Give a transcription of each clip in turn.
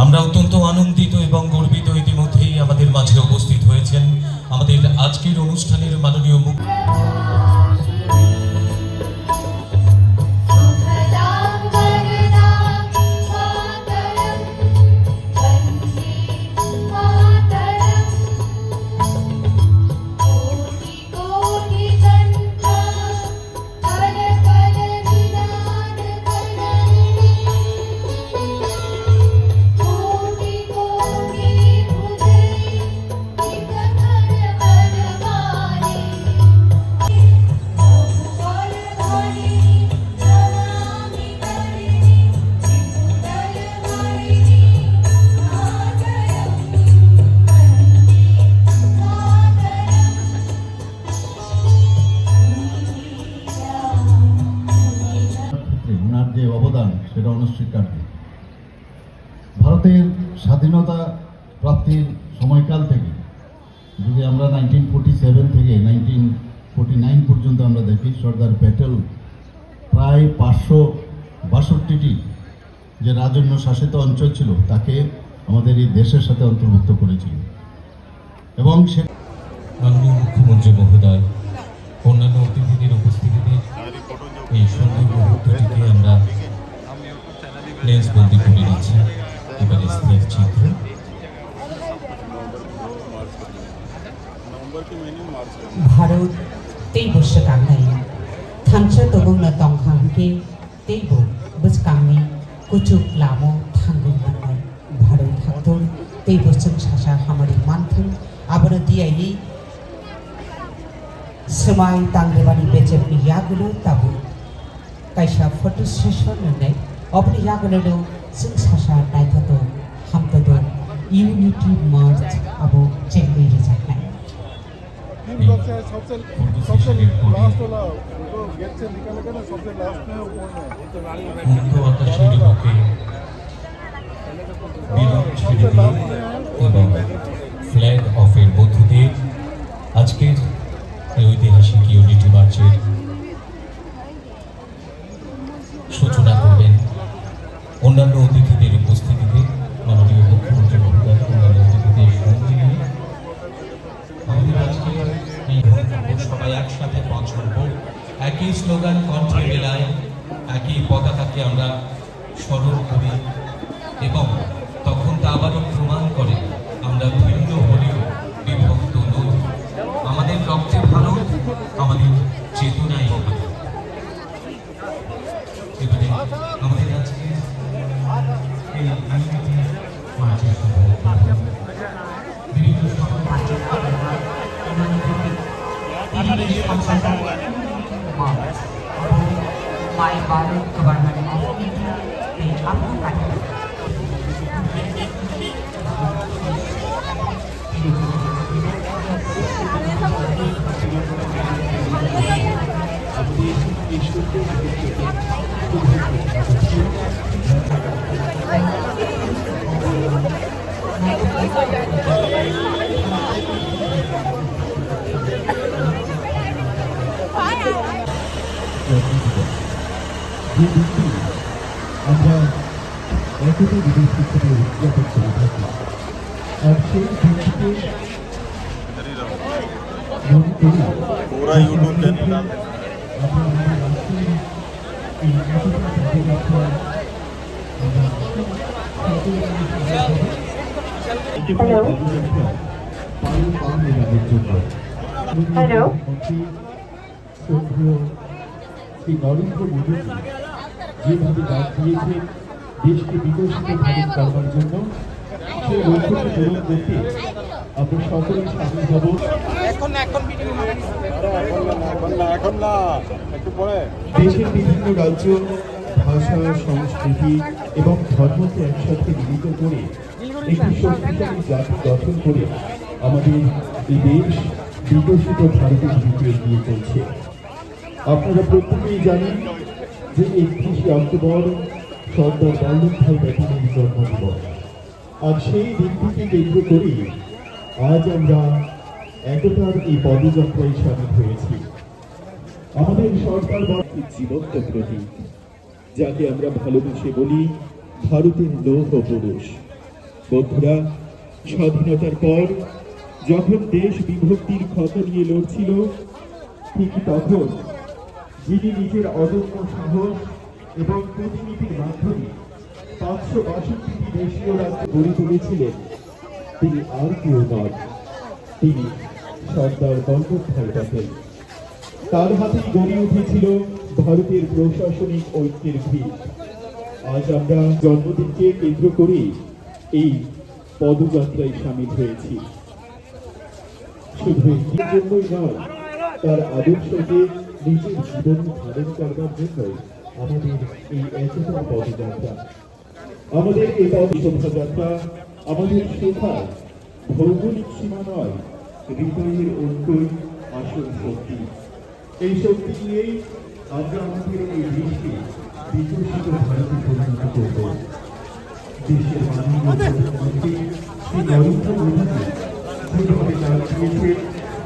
আমরা অত্যন্ত আনন্দিত এবং গর্বিত ইতিমধ্যেই আমাদের মাঝে উপস্থিত হয়েছেন আমাদের আজকের অনুষ্ঠানের মাননীয় মুখ্য যে অবদান সেটা অনস্বীকার্য। ভারতের স্বাধীনতা প্রাপ্তির সময়কাল থেকে যদি আমরা 1947 থেকে 1949 পর্যন্ত আমরা দেখি, সর্দার প্যাটেল প্রায় 562টি যে রাজন্য শাসিত অঞ্চল ছিল তাকে আমাদের এই দেশের সাথে অন্তর্ভুক্ত করেছিল। এবং সে মাননীয় মুখ্যমন্ত্রী মহোদয়, অন্যান্য অতিথিদের উপস্থিতিতে এই সুন্দর মুহূর্তটিকে আমরা লেন্স বন্দি করে নিচ্ছি। এবারে স্থির চিত্র। भारत तेईबो सकांगनाय थांसा तबंगना दंखांके तेईबो बसकांगनि कुचुक लामो थांगोन मोननाय भारत हादर तेईबो जों सासा हामारि मानथों आबानो दियायनि समाय तांगेबानि बेचेबनि यागुलो ताबु कायसा फटो सेसन होननाय अबनि यागुलो जों सासा नायथातो हामथातो इउनिटी मार्च आबो जेंगै रिजानाय सबसे लास्ट वाला वो गेट से निकलेगा ना, सबसे लास्ट में वो मुक्त आकाशेर बुके বিমান ছেড়ে দিয়ে এবং ফ্ল্যাগ অফের মধ্য দিয়ে আজকের এই ঐতিহাসিক ইউনিটি মার্চের সূচনা করবেন অন্যান্য অতিথিদের উপস্থিতিতে মাননীয় মুখ্যমন্ত্রী মহোদয়, অন্যান্য অতিথিদের সঙ্গে নিয়ে আমাদের আজকে এই সবাই একসাথে পথ চলব, একই স্লোগান কণ্ঠে মেলায়, একই পতাকাকে আমরা স্মরণ করি এবং তখন তা আবারও প্রমাণ করে আমরা ভিন্ন হলেও বিভক্ত নই। আমাদের রক্তে ভারত, আমাদের চেতনায় ভারত। এবারে আমাদের আজকে এই ইউনিটি মার্চের বিভিন্ন My Bharat Government of India in Abu Dhabi. আমরা একটি বিদেশ হিসেবে উদযাপন করে থাকি, আর সেই দিনটিকে মনে করি আমরা আমাদের রাষ্ট্রের এই একতা ধরে রাখা শ্রী নরেন্দ্র মোদী যেভাবে ডাক দিয়েছেন দেশকে বিকশিত ভারত করবার জন্য, সেই লক্ষ্যকে পূরণ করতে আমরা সকলেই সামিল হব। দেশের বিভিন্ন রাজ্য, ভাষা, সংস্কৃতি এবং ধর্মকে একসাথে মিলিত করে একটি শক্তিশালী জাতি গঠন করে আমাদের এই দেশ বিকশিত ভারতের দিকে এগিয়ে চলছে। আপনারা প্রত্যেকেই জানেন যে 31শে অক্টোবর সর্দার বল্লভভাই প্যাটেলের জন্মদিবস। আর সেই দিনটিকে কেন্দ্র করে আজ আমরা একতার এই পদযাত্রায় সামিল হয়েছি। আমাদের সরকার জীবন্ত প্রতীক, যাকে আমরা ভালোবেসে বলি ভারতের লৌহ পুরুষ। বন্ধুরা, স্বাধীনতার পর যখন দেশ বিভক্তির ক্ষত নিয়ে লড়ছিল, ঠিক তখন যিনি নিজের অদম্য সাহস এবং প্রতিনিধির মাধ্যমে 562টি দেশীয় রাজ্য গড়ে তুলেছিলেন, তিনি আর কেউ নন, তিনি সর্দার বল্লভভাই প্যাটেল। তার হাতেই গড়ে উঠেছিল ভারতের প্রশাসনিক ঐক্যের ভিত। আজ আমরা জন্মদিনকে কেন্দ্র করে এই পদযাত্রায় সামিল হয়েছি। শুধু একটির জন্যই নয়, তার আদর্শকে নিজের জীবন ধারণ করবার জন্য আমাদের এই একতা পদযাত্রা। আমাদের এই শোভাযাত্রা আমাদের শেখার ভৌগোলিক সীমা নয়, হৃদয়ের অন্তর আসল শক্তি। এই শক্তি নিয়েই আমরা আমাদের এই দেশকে বিকশিত ভারতে পরিণত করব। দেশের মাননীয় প্রধানমন্ত্রী শ্রী নরেন্দ্র মোদী যেভাবে ডাক দিয়েছে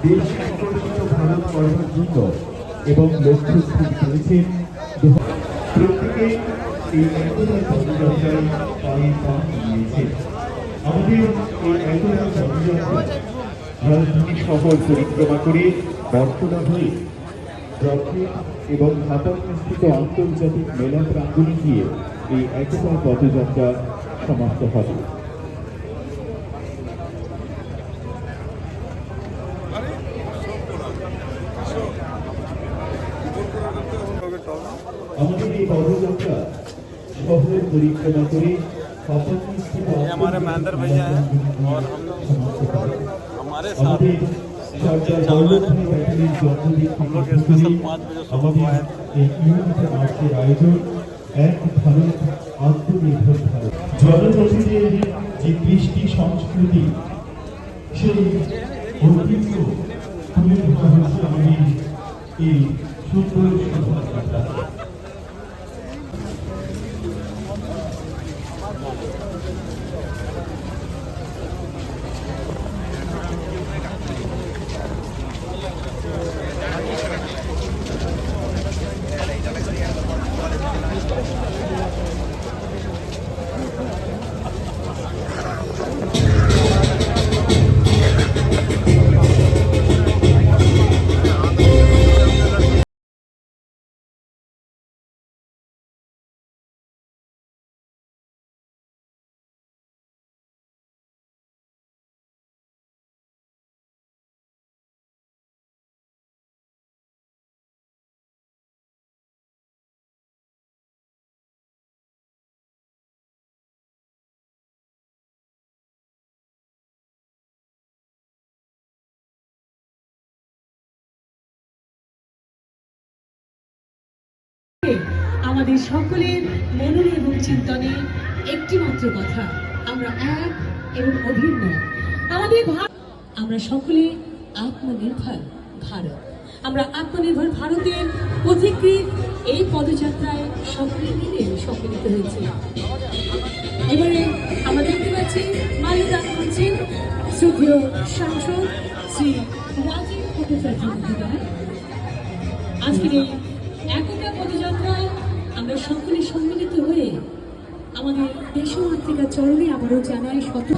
দেশকে বিকশিত ভারত গড়ার জন্য এবং লক্ষ্য স্থির করেছেন, প্রত্যেকে এই একতা পদযাত্রায় পায়ে পা দিয়েছে। আমাদের এই একতা পদযাত্রা রাজধানী শহর পরিক্রমা করে বর্তনা হয়ে রথে এবং ঢাকাস্থিত আন্তর্জাতিক মেলা প্রাঙ্গণে গিয়ে এই একতা পদযাত্রা সমাপ্ত হবে। আমাদের এই পদযাত্রা শহর পরিক্রমা করে हमारे महेंद्र भैया हैं और हम लोग हमारे साथ আমাদের সরকার বল্লভভাই প্যাটেলের জন্মদিন हम लोग स्पेशल 5 बजे सुबह को आए थे। এই ইউনিটি মার্চের আয়োজন এক ভারত আত্মনির্ভর ভারত। জনজাতিদের যে কৃষ্টি সংস্কৃতি, সেই ঐতিহ্য তুলে ধরা হয়েছে আমাদের এই সুন্দর শোভাযাত্রা। আমাদের সকলের মননে এবং চিন্তনে একটি মাত্র কথা, আমরা এক এবং অভিন্ন। আমাদের আমরা সকলে আত্মনির্ভর ভারত। আমরা আত্মনির্ভর ভারতের পথিকৃৎ এই পদযাত্রায় সকলে মিলে সম্মিলিত হয়েছি। এবারে আমরা দেখতে পাচ্ছি মাল্যদান করছেন শ্রদ্ধেয় সাংসদ শ্রী রাজীব ভট্টাচার্য মহোদয়। আজকের এই একতা পদযাত্রায় আমরা সকলে সম্মিলিত হয়ে আমাদের দেশমাতৃকার চরণে আবারও জানাই শত